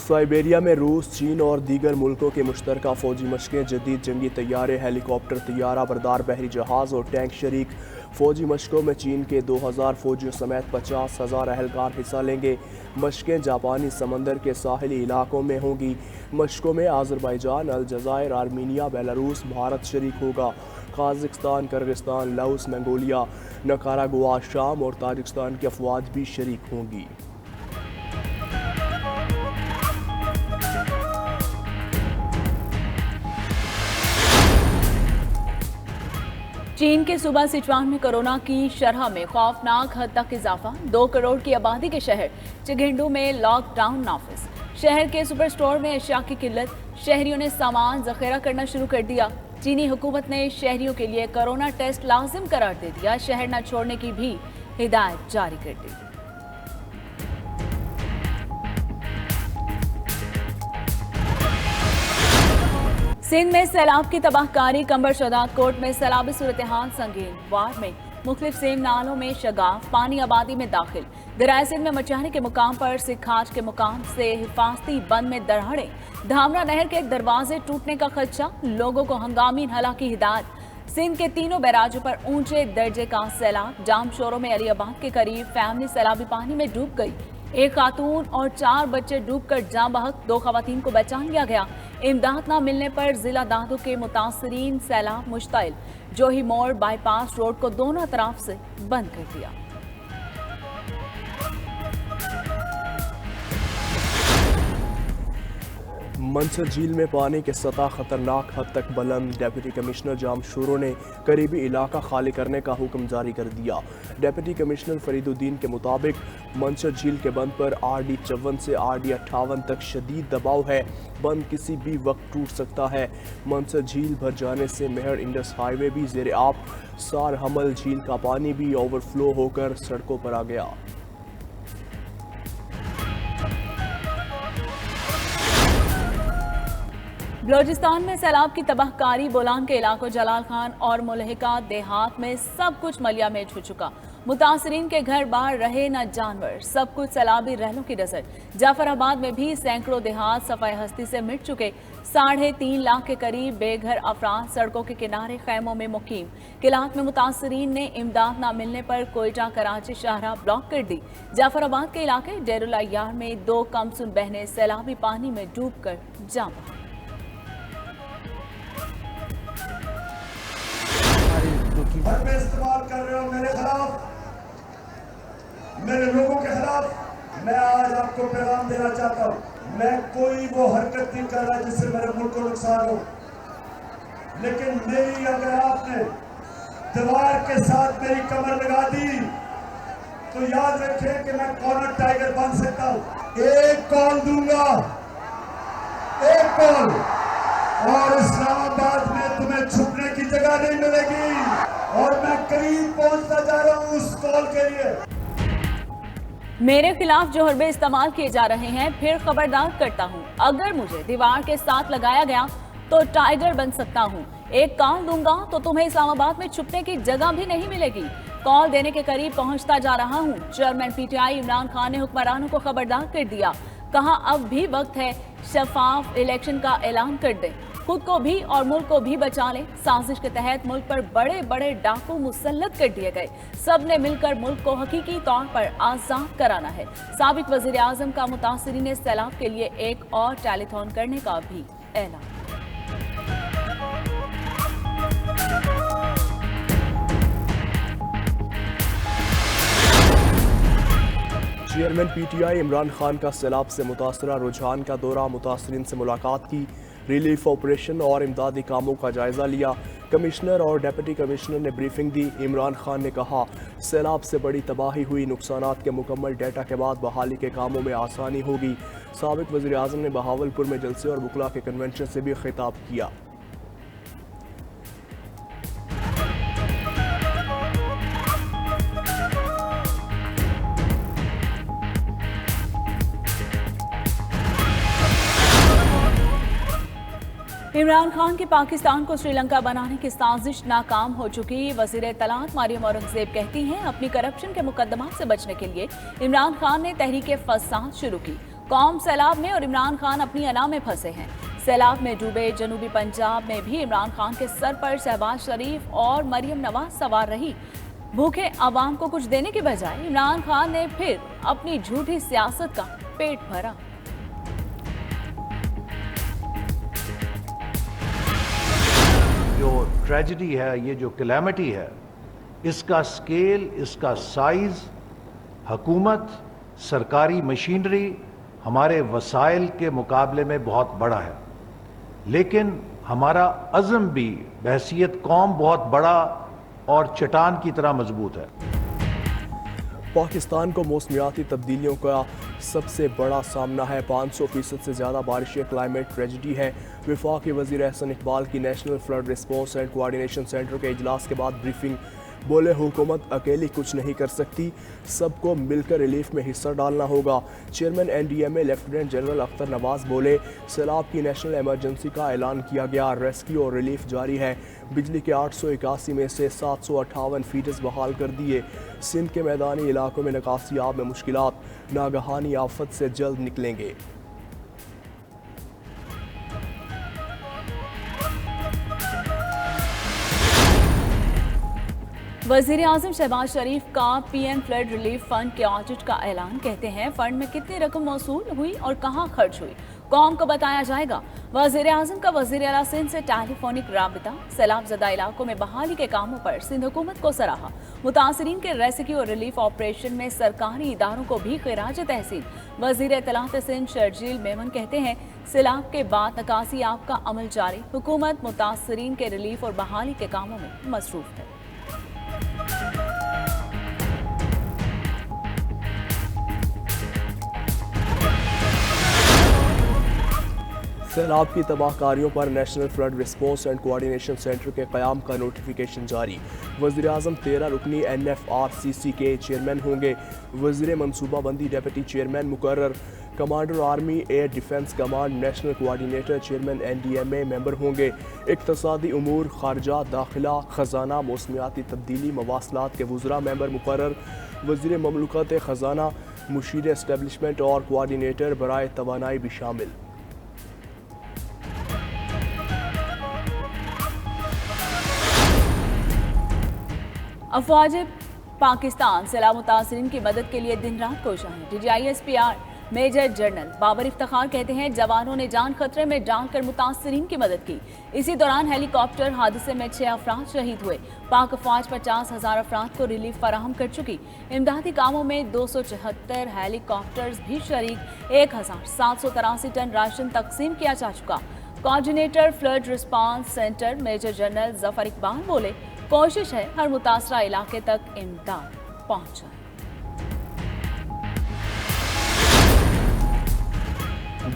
Siberia में रूस, चीन और दीगर मुल्कों के मुश्तरका फौजी मशकें, जदीद जंगी तैयारे, हेलीकॉप्टर, तैयारा बरदार बहरी जहाज़ और टैंक शरीक। फौजी मशकों में चीन के 2000 फौजियों समेत 50,000 अहलकार हिस्सा लेंगे। मशकें जापानी समंदर के साहिली इलाकों में होंगी। मशकों में आज़रबाईजान, अलजायर, आर्मीनिया, बेलारूस, भारत शरीक होगा। काज़ाकिस्तान, किर्गिस्तान, लाओस, मंगोलिया, निकारागुआ, शाम और ताजिकिस्तान की अफवाज भी शरीक होंगी। चीन के सूबा सिचुआन में कोरोना की शरह में खौफनाक हद तक इजाफा। 2 करोड़ की आबादी के शहर चिगहिंडू में लॉकडाउन नाफिज। शहर के सुपर स्टोर में अशिया की किल्लत। शहरियों ने सामान जखीरा करना शुरू कर दिया। चीनी हुकूमत ने शहरियों के लिए कोरोना टेस्ट लाजिम करार दे दिया। शहर न छोड़ने की भी हिदायत जारी कर दी। सिंध में सैलाब की तबाहकारी। कंबर शदाद कोट में सैलाबी सूरत हाल संगीन। वार में मुख्तलिफ सेम नालों में शगाफ, पानी आबादी में दाखिल। दरियाए सिंध में मचाने के मुकाम पर सिखाज के मुकाम से हिफाजती बंद में दरहड़े। धामरा नहर के दरवाजे टूटने का खदशा। लोगों को हंगामी हला की हिदायत। सिंध के तीनों बैराजों पर ऊंचे दर्जे का सैलाब। जाम शोरों में अलीआबाद के करीब फैमिली सैलाबी पानी में डूब गई। एक खातून और 4 बच्चे डूबकर जाँ बहक। 2 खवातीन को बचा लिया गया। इमदाद न मिलने पर जिला दादू के मुतासरीन सैलाब मुश्ताइल। जोही मोड़ बाईपास रोड को दोनों तरफ से बंद कर दिया। मंसर झील में पानी की सतह खतरनाक हद तक बुलंद। डिप्टी कमिश्नर जामशोरों ने करीबी इलाका खाली करने का हुक्म जारी कर दिया। डिप्टी कमिश्नर फरीदुद्दीन के मुताबिक मंसर झील के बंद पर RD 54 से RD 58 तक शदीद दबाव है। बंद किसी भी वक्त टूट सकता है। मंसर झील भर जाने से मेहर इंडस हाईवे भी ज़ेरे आब। सार हमल झील का पानी भी ओवरफ्लो होकर सड़कों पर आ गया। बलोचिस्तान में सैलाब की तबाहकारी। बोलान के इलाकों जलाल खान और मुलहिका देहात में सब कुछ मलिया में छू चुका। मुतासरीन के घर बाहर रहे न जानवर। सब कुछ सैलाबी रहलों की नजर। जाफराबाद में भी सैकड़ों देहात सफाई हस्ती से मिट चुके। 3.5 लाख के करीब बेघर अफराद सड़कों के किनारे खैमों में मुकीम। किलात में मुतासरीन ने इमदाद न मिलने पर कोयटा कराची शाहराह ब्लॉक कर दी। जाफराबाद के इलाके डेरुल अय्यार में 2 कमसुन बहनें सैलाबी पानी में डूब कर जाम बहा। में इस्तेमाल कर रहे हो मेरे खिलाफ, मेरे लोगों के खिलाफ। मैं आज आपको पैगाम देना चाहता हूं, मैं कोई वो हरकत नहीं कर रहा जिससे मेरे मुल्क को नुकसान हो। लेकिन मेरी अगर आपने दीवार के साथ मेरी कमर लगा दी तो याद रखें कि मैं कॉर्नर टाइगर बन सकता हूं। एक कॉल दूंगा, एक कॉल, और इस्लामाबाद में तुम्हें छुपने की जगह नहीं मिलेगी। और मैं करीब पहुंचता जा रहा हूं उस कॉल के लिए। मेरे खिलाफ जो हरबे इस्तेमाल किए जा रहे हैं, फिर खबरदार करता हूं, अगर मुझे दीवार के साथ लगाया गया तो टाइगर बन सकता हूं। एक कॉल दूंगा तो तुम्हें इस्लामाबाद में छुपने की जगह भी नहीं मिलेगी। कॉल देने के करीब पहुंचता जा रहा हूं। चेयरमैन PTI इमरान खान ने हुक्मरानों को खबरदार कर दिया। कहा अब भी वक्त है, शफाफ इलेक्शन का ऐलान कर दें। खुद को भी और मुल्क को भी बचा लें। साजिश के तहत मुल्क पर बड़े बड़े डाकू मुसल्लत कर दिए गए। सब ने मिलकर मुल्क को हकीकी तौर पर आजाद कराना है। साबिक वजीर आजम का मुतासरीन सैलाब के लिए एक और टेलीथॉन करने का भी ऐलान। चेयरमैन PTI इमरान खान का सैलाब से मुतासरा रुझान का दौरा। मुतासरीन से मुलाकात की। रिलीफ ऑपरेशन और इमदादी कामों का जायजा लिया। कमिश्नर और डिप्टी कमिश्नर ने ब्रीफिंग दी। इमरान खान ने कहा सैलाब से बड़ी तबाही हुई। नुकसानात के मुकम्मल डेटा के बाद बहाली के कामों में आसानी होगी। साबिक वज़ीर आज़म ने बहावलपुर में जलसे और बुकला के कन्वेंशन से भी खिताब किया। इमरान खान की पाकिस्तान को श्रीलंका बनाने की साजिश नाकाम हो चुकी। वज़ीर तलात मरियम औरंगजेब कहती हैं अपनी करप्शन के मुकदमा से बचने के लिए इमरान खान ने तहरीक फसाद शुरू की। कौम सैलाब में और इमरान खान अपनी अना में फंसे हैं। सैलाब में डूबे जनूबी पंजाब में भी इमरान खान के सर पर शहबाज शरीफ और मरियम नवाज सवार रही। भूखे आवाम को कुछ देने के बजाय इमरान खान ने फिर अपनी झूठी सियासत का पेट भरा। जो ट्रेजेडी है, ये जो कैलेमिटी है, इसका स्केल, इसका साइज, हुकूमत, सरकारी मशीनरी, हमारे वसाइल के मुकाबले में बहुत बड़ा है। लेकिन हमारा अज़म भी बहैसियत कौम बहुत बड़ा और चट्टान की तरह मजबूत है। पाकिस्तान को मौसमियाती तब्दीलियों का सबसे बड़ा सामना है। 500% से ज़्यादा बारिशें क्लाइमेट ट्रेजिडी है। वफाकी वज़ीर एहसन इकबाल की national flood response and coordination centre के इजलास के बाद ब्रीफिंग। बोले, हुकूमत अकेली कुछ नहीं कर सकती, सबको मिलकर रिलीफ में हिस्सा डालना होगा। Chairman NDMA lieutenant general Akhtar Nawaz बोले, सैलाब की नेशनल इमरजेंसी का ऐलान किया गया, रेस्क्यू और रिलीफ जारी है। बिजली के 881 में से 758 फीडर्स बहाल कर दिए। सिंध के मैदानी इलाकों में निकासी आब में मुश्किलात, नागहानी आफत से जल्द निकलेंगे। वज़ीर आज़म शहबाज शरीफ का PM फ्लड रिलीफ फंड के ऑडिट का ऐलान। कहते हैं फंड में कितनी रकम मौसूल हुई और कहां खर्च हुई, कौम को बताया जाएगा। वज़ीर आज़म का वज़ीर आला सिंध से टेलीफोनिक राबिता। सैलाब ज़दा इलाकों में बहाली के कामों पर सिंध हुकूमत को सराहा। मुतासरीन के रेस्क्यू और रिलीफ ऑपरेशन में सरकारी इदारों को भी खिराज तहसीन। वज़ीर इत्तलात सिंध शर्जील मेमन कहते हैं सैलाब के बाद निकासी आब का अमल जारी, हुकूमत मुतासरीन के रिलीफ और बहाली के कामों में मसरूफ है। सैलाब की तबाहकारियों पर national flood response and coordination centre के क़याम का नोटिफिकेशन जारी। वज़ीर आज़म 13 रुकनी NFRCC के चेयरमैन होंगे। वज़ीर मनसूबाबंदी डेप्यूटी चेयरमैन मुकर्रर। Commander army air defence command national coordinator chairman NDMA member होंगे। इक़्तिसादी उमूर, खारजात, दाखिला, ख़जाना, मौसमियाती तब्दीली, मवासलात के वज़रा मेंबर मुकर्रर। वज़ीर ममलकत ख़जाना, मुशीर एस्टेब्लिशमेंट और कोऑर्डिनेटर बराए तवानाई भी शामिल। अफवाज पाकिस्तान सैलाब मुतासरीन की मदद के लिए दिन रात कोशा है। DGISPR major general Babar Iftikhar कहते हैं जवानों ने जान खतरे में डालकर मुतासरीन की मदद की। इसी दौरान हेलीकॉप्टर हादसे में 6 अफराद शहीद हुए। पाक अफवाज 50,000 अफराद को रिलीफ फराहम कर चुकी। इमदादी कामों में 274 हेलीकॉप्टर्स भी शरीक। 1783 टन राशन तकसीम किया जा चुका। Coordinator flood response centre major general Zafar Iqbal बोले, कोशिश है हर मुतासरा इलाके तक इमदाद पहुंचे।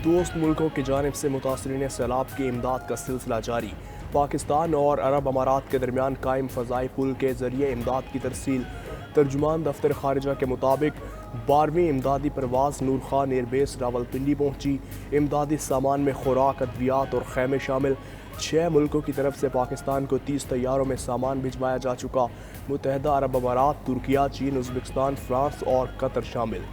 दोस्त मुल्कों की जानिब से मुतासरीन सैलाब की इमदाद का सिलसिला जारी। पाकिस्तान और अरब अमारात के दरमियान कायम फ़ज़ाई पुल के ज़रिए इमदाद की तरसील। तर्जुमान दफ्तर खारिजा के मुताबिक 12वीं इमदादी परवाज़ नूर खान एयरबेस रावलपिंडी पहुंची। इमदादी सामान में खुराक, अद्वियात और खैमे शामिल। 6 मुल्कों की तरफ से पाकिस्तान को 30 तैयारों में सामान भिजवाया जा चुका। मुत्तहिदा अरब अमारात, तुर्किया, चीन, उज़्बेकिस्तान, फ्रांस और कतर शामिल।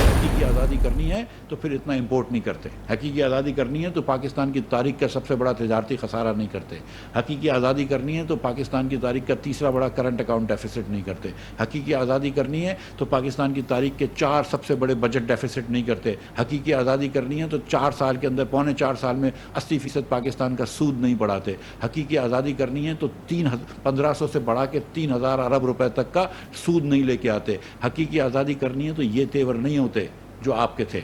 हकीकी आज़ादी करनी है तो फिर इतना इंपोर्ट नहीं करते। हकीकी आज़ादी करनी है तो पाकिस्तान की तारीख का सबसे बड़ा तजारती खसारा नहीं करते। हकीकी आज़ादी करनी है तो पाकिस्तान की तारीख का तीसरा बड़ा करंट अकाउंट डेफिसिट नहीं करते। हकीकी आज़ादी करनी है तो पाकिस्तान की तारीख के 4 सबसे बड़े बजट डेफिसिट नहीं करते। हकीकी आज़ादी करनी है तो 4 साल के अंदर, पौने 4 साल में 80% पाकिस्तान का सूद नहीं बढ़ाते। हकीकी आज़ादी करनी है तो 1500 से बढ़ा के 3000 अरब रुपए तक का सूद नहीं लेके आते। हकीकी आज़ादी करनी है तो ये तेवर नहीं होते जो आपके थे।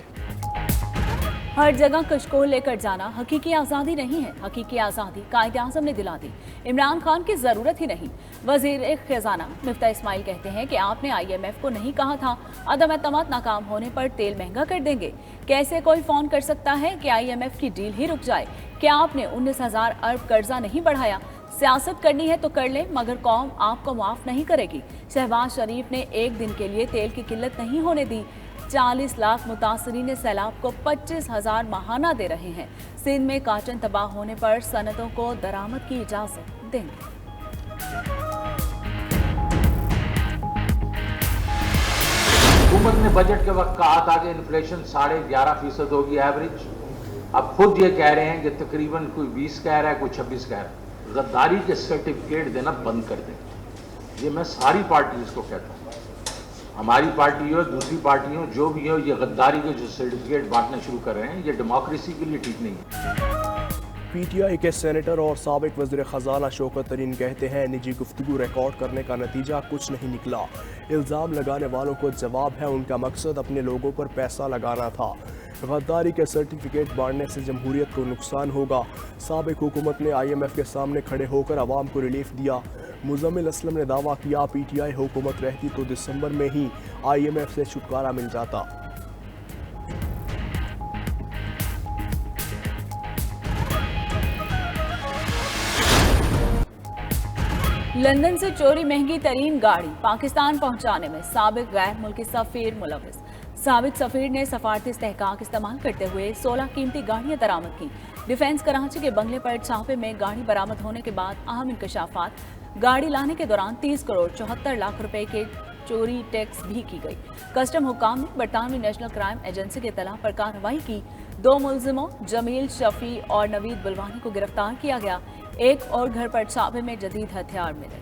हर जगह कशकोल लेकर जाना हकीकी आज़ादी नहीं है। हकीकी आज़ादी कायद-ए-आज़म ने दिला दी, इमरान खान की ज़रूरत ही नहीं। वज़ीर ख़ज़ाना मिफ्ता इस्माइल कहते हैं कि आपने IMF को नहीं कहा था अदम एतमाद नाकाम होने पर तेल महंगा कर देंगे। कैसे कोई फ़ोन कर सकता है कि IMF की डील ही रुक जाए? क्या आपने 19,000 अरब कर्जा नहीं बढ़ाया? सियासत करनी है तो कर ले, मगर कौम आपको माफ़ नहीं करेगी। शहबाज शरीफ ने एक दिन के लिए तेल की किल्लत नहीं होने दी। 40 लाख मुतासरीन सैलाब को 25,000 माहाना दे रहे हैं। सिंध में काटन तबाह होने पर सनतों को दरामद की इजाज़त देंगे। हुकूमत ने बजट के वक्त कहा था कि इन्फ्लेशन 11.5% होगी एवरेज। अब खुद ये कह रहे हैं कि तकरीबन कोई 20 कह रहा है, कोई 26 कह रहा है। गद्दारी के सर्टिफिकेट देना बंद कर दें। ये मैं सारी पार्टीज को कहता हूँ, हमारी पार्टी हो, दूसरी पार्टी हो, जो भी हो, ये गद्दारी के जो सर्टिफिकेट बांटना शुरू कर रहे हैं, ये डेमोक्रेसी के लिए ठीक नहीं है। पीटीआई के सेनेटर और साबिक वज़ीर ख़जाना शौकत तरीन कहते हैं निजी गुफ्तगू रिकॉर्ड करने का नतीजा कुछ नहीं निकला। इल्ज़ाम लगाने वालों को जवाब है, उनका मकसद अपने लोगों पर पैसा लगाना था। गद्दारी के सर्टिफिकेट बांटने से जमहूरियत को नुकसान होगा। साबिक हुकूमत ने IMF के सामने खड़े होकर अवाम को रिलीफ दिया। मुज़म्मिल असलम ने दावा किया PTI हुकूमत रहती तो दिसंबर में ही IMF से छुटकारा मिल जाता। लंदन से चोरी महंगी तरीन गाड़ी पाकिस्तान पहुंचाने में साबिक गैर मुल्की सफीर मुलविस। साबिक सफीर ने सफारती इस्तेहकाक इस्तेमाल करते हुए 16 कीमती गाड़ियां बरामद की। डिफेंस कराची के बंगले पर छापे में गाड़ी बरामद होने के बाद अहम इंकशाफात, गाड़ी लाने के दौरान 30 करोड़ 74 लाख रुपए के चोरी टैक्स भी की गई। कस्टम हुकाम ने बरतानवी नेशनल क्राइम एजेंसी के इत्तला पर कार्रवाई की। 2 मुलजिमों जमील शफी और नवीद बुलवानी को गिरफ्तार किया गया। एक और घर पर छापे में जदीद हथियार मिले।